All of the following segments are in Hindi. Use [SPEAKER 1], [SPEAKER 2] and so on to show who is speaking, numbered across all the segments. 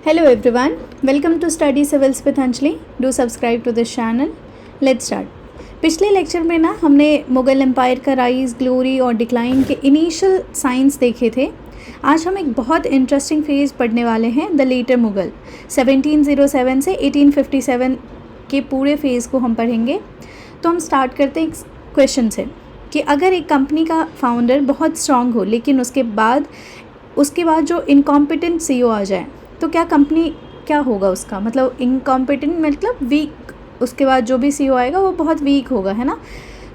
[SPEAKER 1] Hello everyone, welcome to Study Civils with Anjali. Do subscribe to this channel. Let's start. पिछले लेक्चर में ना हमने मुग़ल एम्पायर का राइज, ग्लोरी और डिक्लाइन के इनिशियल साइंस देखे थे. आज हम एक बहुत इंटरेस्टिंग फेज़ पढ़ने वाले हैं, द लेटर मुग़ल. 1707 से 1857 के पूरे फेज़ को हम पढ़ेंगे. तो हम स्टार्ट करते हैं एक क्वेश्चन से कि अगर एक कंपनी का फाउंडर बहुत स्ट्रांग हो लेकिन उसके बाद जो इनकॉम्पिटेंट सीईओ आ जाए तो क्या कंपनी क्या होगा उसका, मतलब इनकॉम्पिटेंट मतलब वीक. उसके बाद जो भी सीईओ आएगा वो बहुत वीक होगा, है ना.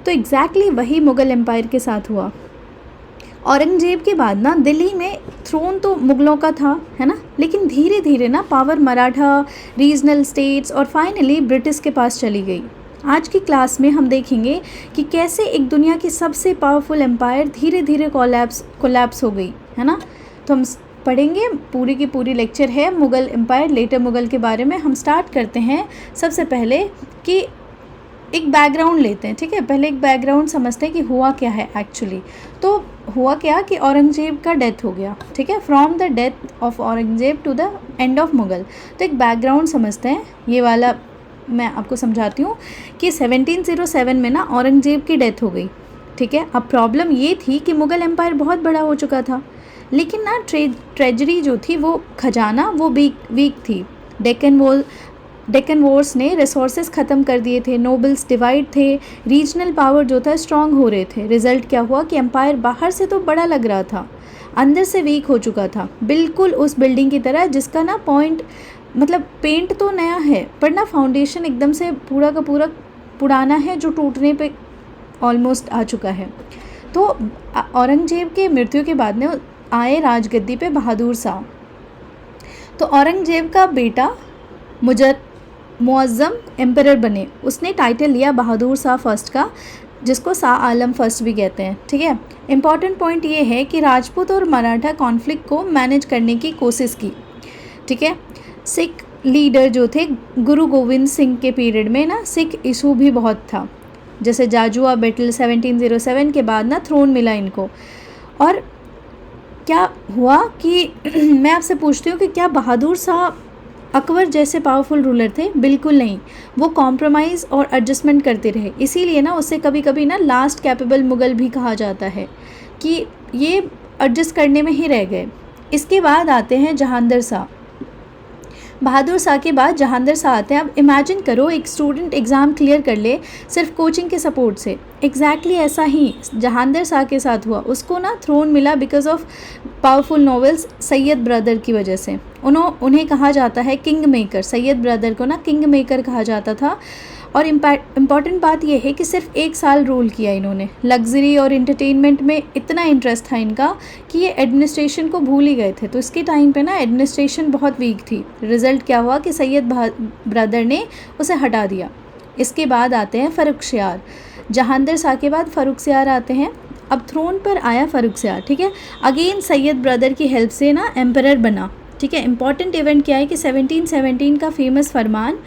[SPEAKER 1] तो एग्जैक्टली वही मुग़ल एम्पायर के साथ हुआ. औरंगजेब के बाद ना दिल्ली में थ्रोन तो मुग़लों का था, है ना, लेकिन धीरे धीरे ना पावर मराठा, रीजनल स्टेट्स और फाइनली ब्रिटिश के पास चली गई. आज की क्लास में हम देखेंगे कि कैसे एक दुनिया की सबसे पावरफुल एम्पायर धीरे धीरे कोलैप्स हो गई, है ना. तो हम पढ़ेंगे, पूरी की पूरी लेक्चर है मुग़ल एम्पायर, लेटर मुग़ल के बारे में. हम स्टार्ट करते हैं सबसे पहले कि एक बैकग्राउंड लेते हैं, ठीक है. पहले एक बैकग्राउंड समझते हैं कि हुआ क्या है एक्चुअली. तो हुआ क्या कि औरंगजेब का डेथ हो गया, ठीक है. From the death of Aurangzeb to the end of Mughal. तो एक बैकग्राउंड समझते हैं, ये वाला मैं आपको समझाती हूँ कि 1707 में ना औरंगजेब की डेथ हो गई, ठीक है. अब प्रॉब्लम ये थी कि मुग़ल एम्पायर बहुत बड़ा हो चुका था, लेकिन ना ट्रेजरी जो थी, वो खजाना वो वीक थी. डेक्कन वॉर्स ने रिसोर्सेज ख़त्म कर दिए थे, नोबल्स डिवाइड थे, रीजनल पावर जो था स्ट्रांग हो रहे थे. रिज़ल्ट क्या हुआ कि एम्पायर बाहर से तो बड़ा लग रहा था, अंदर से वीक हो चुका था, बिल्कुल उस बिल्डिंग की तरह जिसका ना पॉइंट मतलब पेंट तो नया है पर ना फाउंडेशन एकदम से पूरा का पूरा पुराना है, जो टूटने पे ऑलमोस्ट आ चुका है. तो औरंगजेब के मृत्यु के बाद ने आए राजगद्दी पे बहादुर शाह. तो औरंगजेब का बेटा मुअज़्ज़म एम्परर बने. उसने टाइटल लिया बहादुर शाह फर्स्ट का, जिसको शाह आलम फर्स्ट भी कहते हैं, ठीक है. इम्पॉर्टेंट पॉइंट ये है कि राजपूत और मराठा कॉन्फ्लिक्ट को मैनेज करने की कोशिश की, ठीक है. सिख लीडर जो थे गुरु गोविंद सिंह के पीरियड में ना सिख इशू भी बहुत था, जैसे जाजुआ बैटल 1707 के बाद ना थ्रोन मिला इनको. और क्या हुआ कि मैं आपसे पूछती हूँ कि क्या बहादुर शाह अकबर जैसे पावरफुल रूलर थे? बिल्कुल नहीं. वो कॉम्प्रोमाइज़ और एडजस्टमेंट करते रहे, इसीलिए ना उसे कभी कभी ना लास्ट कैपेबल मुग़ल भी कहा जाता है कि ये एडजस्ट करने में ही रह गए. इसके बाद आते हैं जहांगीर शाह. बहादुर शाह के बाद जहांगीर शाह आते हैं. अब इमेजिन करो एक स्टूडेंट एग्ज़ाम क्लियर कर ले सिर्फ कोचिंग के सपोर्ट से. एग्जैक्टली ऐसा ही जहांगीर शाह के साथ हुआ. उसको ना थ्रोन मिला because of powerful novels Syed brother की वजह से. उन्हें कहा जाता है किंग मेकर. सैयद ब्रदर को ना किंग मेकर कहा जाता था. और इम्पॉर्टेंट बात यह है कि सिर्फ 1 साल रूल किया इन्होंने. लग्जरी और इंटरटेनमेंट में इतना इंटरेस्ट था इनका कि ये एडमिनिस्ट्रेशन को भूल ही गए थे. तो इसके टाइम पे ना एडमिनिस्ट्रेशन बहुत वीक थी. रिज़ल्ट क्या हुआ कि सैयद ब्रदर ने उसे हटा दिया. इसके बाद आते हैं फर्रुखसियार. जहांगीर शाह के बाद फर्रुखसियार आते हैं. अब थ्रोन पर आया फर्रुखसियार, ठीक है. अगेन सैयद ब्रदर की हेल्प से ना एम्परर बना, ठीक है. इंपॉर्टेंट इवेंट क्या है कि 1717 का फेमस फरमान,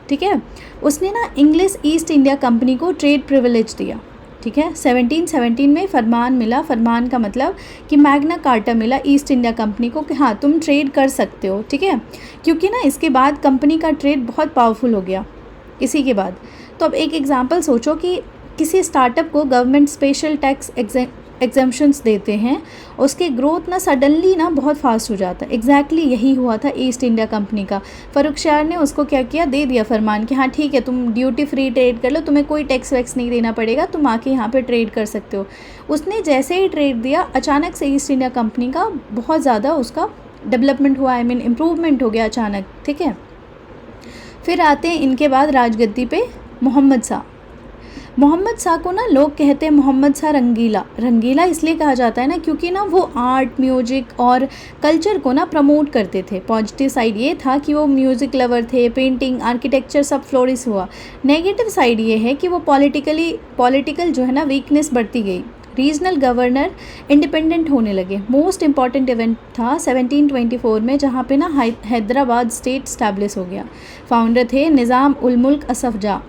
[SPEAKER 1] ठीक है, उसने ना इंग्लिश ईस्ट इंडिया कंपनी को ट्रेड प्रिविलेज दिया, ठीक है. 1717 में फरमान मिला. फरमान का मतलब कि मैग्ना कार्टा मिला ईस्ट इंडिया कंपनी को कि हाँ तुम ट्रेड कर सकते हो, ठीक है. क्योंकि ना इसके बाद कंपनी का ट्रेड बहुत पावरफुल हो गया इसी के बाद. तो अब एक एग्जांपल सोचो कि किसी स्टार्टअप को गवर्नमेंट स्पेशल टैक्स एग्जेम्पशंस देते हैं, उसके ग्रोथ ना सडनली ना बहुत फास्ट हो जाता है. एग्जैक्टली यही हुआ था ईस्ट इंडिया कंपनी का. फर्रुखसियार ने उसको क्या किया, दे दिया फरमान कि हाँ ठीक है तुम ड्यूटी फ्री ट्रेड कर लो, तुम्हें कोई टैक्स वैक्स नहीं देना पड़ेगा, तुम आके यहाँ पे ट्रेड कर सकते हो. उसने जैसे ही ट्रेड दिया अचानक से ईस्ट इंडिया कंपनी का बहुत ज़्यादा उसका डेवलपमेंट हुआ, इम्प्रूवमेंट हो गया अचानक, ठीक है. फिर आते हैं इनके बाद राजगद्दी पे मोहम्मद शाह. मोहम्मद शाह को ना लोग कहते हैं मोहम्मद शाह रंगीला इसलिए कहा जाता है ना क्योंकि ना वो आर्ट, म्यूजिक और कल्चर को ना प्रमोट करते थे. पॉजिटिव साइड ये था कि वो म्यूज़िक लवर थे, पेंटिंग, आर्किटेक्चर सब फ्लोरिश हुआ. नेगेटिव साइड ये है कि वो पॉलिटिकल जो है ना वीकनेस बढ़ती गई. रीजनल गवर्नर इंडिपेंडेंट होने लगे. मोस्ट इम्पॉर्टेंट इवेंट था 1724 में, जहाँ पे ना हैदराबाद स्टेट स्टैब्लिश हो गया. फाउंडर थे निज़ाम उल मुल्क असफ जाह.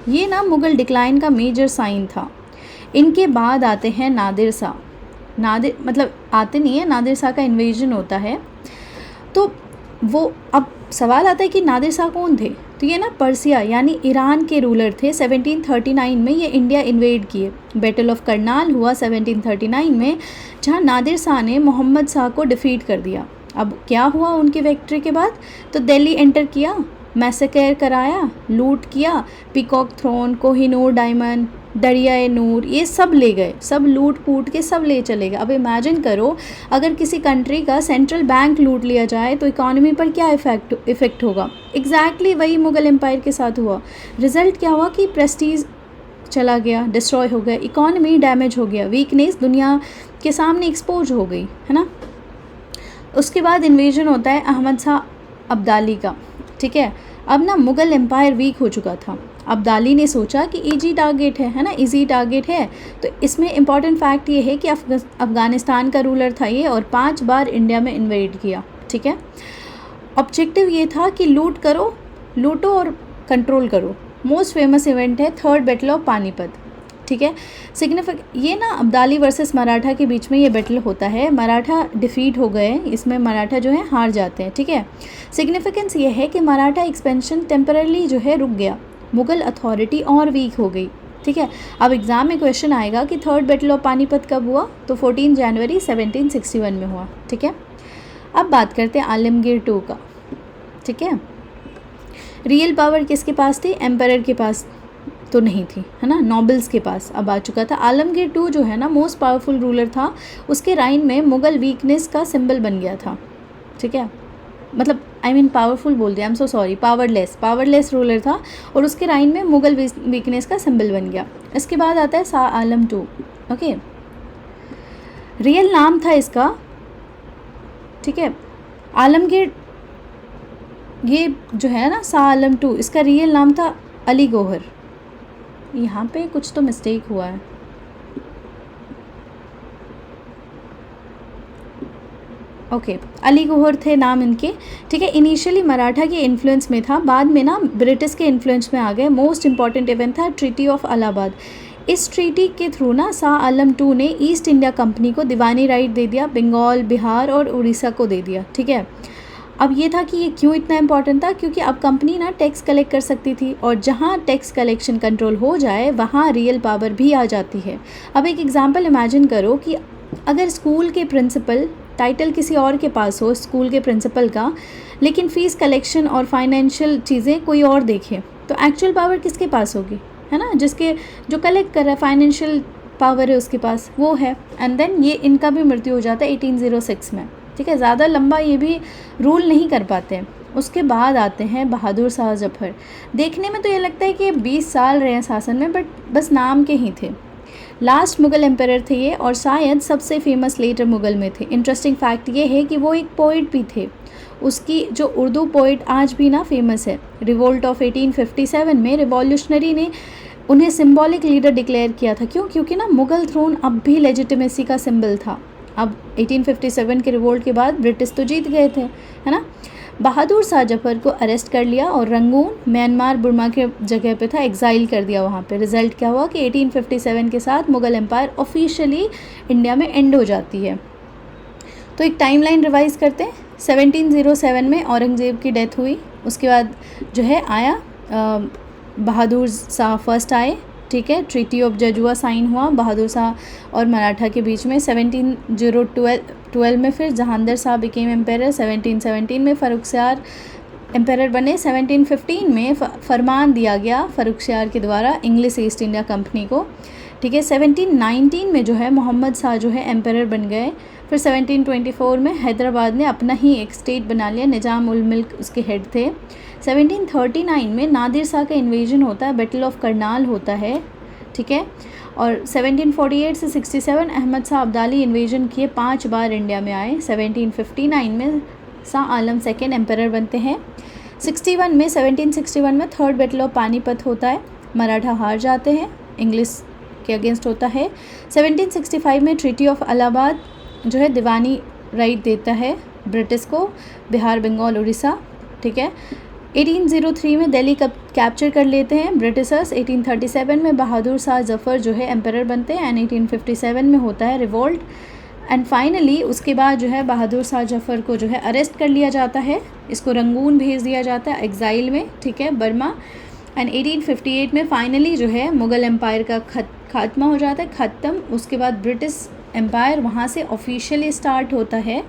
[SPEAKER 1] ये ना मुग़ल डिक्लाइन का मेजर साइन था. इनके बाद आते हैं नादिर शाह. नादिर मतलब आते नहीं है, नादिर शाह का इन्वेजन होता है. तो वो अब सवाल आता है कि नादिर शाह कौन थे? तो ये ना पर्सिया यानी ईरान के रूलर थे। 1739 में ये इंडिया इन्वेड किए। बैटल ऑफ करनाल हुआ 1739 में, जहाँ नादिर शाह ने मोहम्मद शाह को डिफीट कर दिया। अब क्या हुआ उनकी विक्ट्री के बाद? तो दिल्ली एंटर किया, मैसेकर कराया, लूट किया, पीकॉक थ्रोन, कोहिनूर डायमंड, दरियाए नूर, ये सब ले गए, सब लूट पूट के सब ले चले गए। अब इमेजिन करो अगर किसी कंट्री का सेंट्रल बैंक लूट लिया जाए तो इकोनॉमी पर क्या इफ़ेक्ट होगा। एग्जैक्टली वही मुग़ल एम्पायर के साथ हुआ। रिज़ल्ट क्या हुआ कि प्रेस्टीज चला गया, डिस्ट्रॉय हो गया, इकोनॉमी डैमेज हो गया, वीकनेस दुनिया के सामने एक्सपोज हो गई, है ना। उसके बाद इन्वेजन होता है अहमद शाह अब्दाली का, ठीक है। अब ना मुग़ल एम्पायर वीक हो चुका था। अब्दाली ने सोचा कि इजी टारगेट है ना, इजी टारगेट है। तो इसमें इम्पॉर्टेंट फैक्ट ये है कि अफ़गानिस्तान का रूलर था ये, और 5 बार इंडिया में इन्वेड किया, ठीक है। ऑब्जेक्टिव ये था कि लूटो और कंट्रोल करो। मोस्ट फेमस इवेंट है थर्ड बैटल ऑफ पानीपत, ठीक है। ये ना अब्दाली वर्सेस मराठा के बीच में ये बैटल होता है। मराठा डिफीट हो गए, इसमें मराठा जो है हार जाते हैं, ठीक है। सिग्निफिकेंस ये है कि मराठा एक्सपेंशन टेम्पररी जो है रुक गया, मुग़ल अथॉरिटी और वीक हो गई, ठीक है। अब एग्ज़ाम में क्वेश्चन आएगा कि थर्ड बैटल ऑफ पानीपत कब हुआ? तो 14 जनवरी 1761 में हुआ, ठीक है। अब बात करते हैं आलमगीर टू का, ठीक है। रियल पावर किसके पास थी? एम्परर के पास तो नहीं थी, है ना, नॉबल्स के पास अब आ चुका था। आलमगीर टू जो है ना मोस्ट पावरफुल रूलर था। उसके राइन में मुग़ल वीकनेस का सिंबल बन गया था, ठीक है। मतलब पावरफुल बोल दिया, I am so sorry, powerless ruler था, और उसके राइन में मुग़ल वीकनेस का सिंबल बन गया। इसके बाद आता है Shah Alam to, okay. Real नाम था इसका, ठीक है, आलमगीर, ये जो है ना शाह आलम टू, इसका रियल नाम था अली गौहर। यहाँ पे कुछ तो मिस्टेक हुआ है, ओके, अली गौहर थे नाम इनके, ठीक है। इनिशियली मराठा के इन्फ्लुएंस में था, बाद में ना ब्रिटिश के इन्फ्लुएंस में आ गए। मोस्ट इंपॉर्टेंट इवेंट था ट्रीटी ऑफ इलाहाबाद। इस ट्रीटी के थ्रू ना शाह आलम टू ने ईस्ट इंडिया कंपनी को दीवानी राइट दे दिया, बंगाल, बिहार और उड़ीसा को दे दिया, ठीक है। अब ये था कि ये क्यों इतना इम्पॉर्टेंट था, क्योंकि अब कंपनी ना टैक्स कलेक्ट कर सकती थी, और जहाँ टैक्स कलेक्शन कंट्रोल हो जाए वहाँ रियल पावर भी आ जाती है। अब एक एग्जांपल इमेजिन करो कि अगर स्कूल के प्रिंसिपल, टाइटल किसी और के पास हो स्कूल के प्रिंसिपल का, लेकिन फ़ीस कलेक्शन और फाइनेंशियल चीज़ें कोई और देखे, तो एक्चुअल पावर किसके पास होगी, है ना, जो कलेक्ट कर रहा है, फाइनेंशियल पावर है उसके पास, वो है। एंड देन ये इनका भी मृत्यु हो जाता है 1806 में, ठीक है। ज़्यादा लंबा ये भी रूल नहीं कर पाते। उसके बाद आते हैं बहादुर शाह जफर। देखने में तो ये लगता है कि 20 साल रहे हैं शासन में, बट बस नाम के ही थे। लास्ट मुग़ल एम्परर थे ये, और शायद सबसे फेमस लेटर मुग़ल में थे। इंटरेस्टिंग फैक्ट ये है कि वो एक पोइट भी थे। उसकी जो उर्दू पोइट आज भी ना फेमस है। रिवोल्ट ऑफ 1857 में रिवॉल्यूशनरी ने उन्हें सिंबॉलिक लीडर डिक्लेयर किया था। क्यों? क्योंकि ना मुग़ल थ्रोन अब भी लेजिटिमेसी का सिंबल था। अब 1857 के रिवोल्ट के बाद ब्रिटिश तो जीत गए थे, है ना। बहादुर शाह जफर को अरेस्ट कर लिया और रंगून, म्यांमार, बुर्मा के जगह पे था, एग्जाइल कर दिया वहाँ पे। रिज़ल्ट क्या हुआ कि 1857 के साथ मुग़ल एम्पायर ऑफिशियली इंडिया में एंड हो जाती है। तो एक टाइमलाइन रिवाइज करते हैं। 1707 में औरंगज़ेब की डेथ हुई। उसके बाद जो है आया बहादुर शाह फर्स्ट आए, ठीक है। ट्रीटी ऑफ जजुआ साइन हुआ बहादुर शाह और मराठा के बीच में। 1712 में फिर जहांगीर शाह बिकेम एम्पेरर। 1717 में फ़र्रुखसियार एम्पेरर बने। 1715 में फरमान दिया गया फ़र्रुखसियार के द्वारा इंग्लिश ईस्ट इंडिया कंपनी को, ठीक है। 1719 में जो है मोहम्मद शाह जो है एम्पेरर बन गए। फिर 1724 में हैदराबाद ने अपना ही एक स्टेट बना लिया, निज़ाम उल मुल्क उसके हेड थे। 1739 में नादिर शाह का इन्वेजन होता है, बैटल ऑफ करनाल होता है, ठीक है। और 1748 से 67 अहमद शाह अब्दाली इन्वेजन किए, 5 बार इंडिया में आए। 1759 में शाह आलम सेकेंड एम्परर बनते हैं। 1761 में थर्ड बैटल ऑफ पानीपत होता है, मराठा हार जाते हैं, इंग्लिश के अगेंस्ट होता है। 1765 में ट्रीटी ऑफ इलाहाबाद जो है दीवानी राइट देता है ब्रिटिश को, बिहार, बंगाल, उड़ीसा, ठीक है। 1803 में दिल्ली कैप्चर कर लेते हैं ब्रिटिशर्स। 1837 में बहादुर शाह जफर जो है एम्परर बनते हैं एंड 1857 में होता है रिवोल्ट एंड फाइनली उसके बाद जो है बहादुर शाह जफ़र को जो है अरेस्ट कर लिया जाता है, इसको रंगून भेज दिया जाता है एग्ज़ाइल में, ठीक है, बर्मा। एंड 1858 में फाइनली जो है मुग़ल एम्पायर का खात्मा हो जाता है, ख़त्म। उसके बाद ब्रिटिश एम्पायर वहाँ से ऑफिशियली स्टार्ट होता है।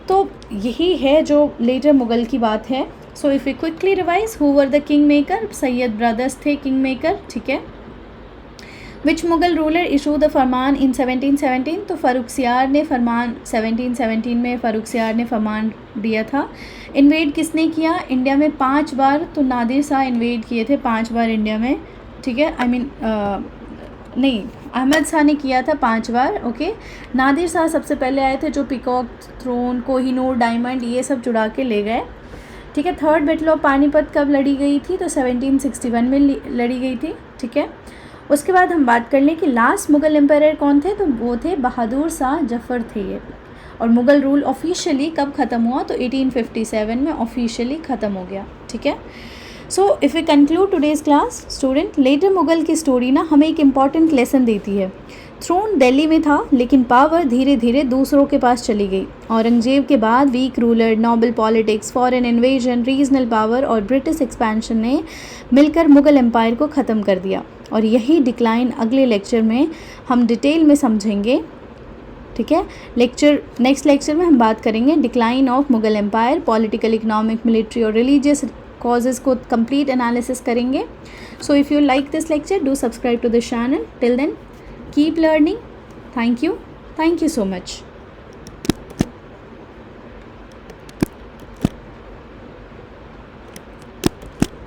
[SPEAKER 1] तो यही है जो लेटर मुग़ल की बात है। So if we quickly revise, who were the king maker? Syed brothers थे किंग मेकर, ठीक है। Which Mughal ruler issue the farman in 1717? तो फ़र्रुखसियार ने फरमान 1717 में फ़र्रुखसियार ने फरमान दिया था। इन्वेड किसने किया इंडिया में 5 बार? तो नादिर शाह इन्वेड किए थे 5 बार इंडिया में, ठीक है। नहीं, अहमद शाह ने किया था 5 बार, ओके। नादिर शाह सबसे पहले आए थे, जो पिकॉक, थ्रोन, कोहिनूर, डायमंड ये सब जुड़ा के ले गए, ठीक है। थर्ड बैटल ऑफ पानीपत कब लड़ी गई थी? तो 1761 में लड़ी गई थी, ठीक है। उसके बाद हम बात कर लें कि लास्ट मुग़ल एम्पायर कौन थे? तो वो थे बहादुर शाह जफ़र थे ये। और मुग़ल रूल ऑफिशियली कब ख़त्म हुआ? तो 1857 में ऑफिशियली ख़त्म हो गया, ठीक है। So if we conclude today's class student, later Mughal की स्टोरी ना हमें एक इम्पॉर्टेंट लेसन देती है। थ्रोन दिल्ली में था, लेकिन पावर धीरे धीरे दूसरों के पास चली गई। औरंगजेब के बाद weak ruler, noble politics, foreign invasion, regional power और ब्रिटिश एक्सपेंशन ने मिलकर मुग़ल एम्पायर को ख़त्म कर दिया। और यही डिक्लाइन अगले लेक्चर में हम डिटेल में समझेंगे, ठीक है। नेक्स्ट लेक्चर में हम बात करेंगे decline of Mughal empire, political, economic, military और रिलीजियस कॉजेज़ को कंप्लीट एनालिसिस करेंगे। So if you like this lecture, do subscribe to this channel. Till then, keep learning. Thank you so much.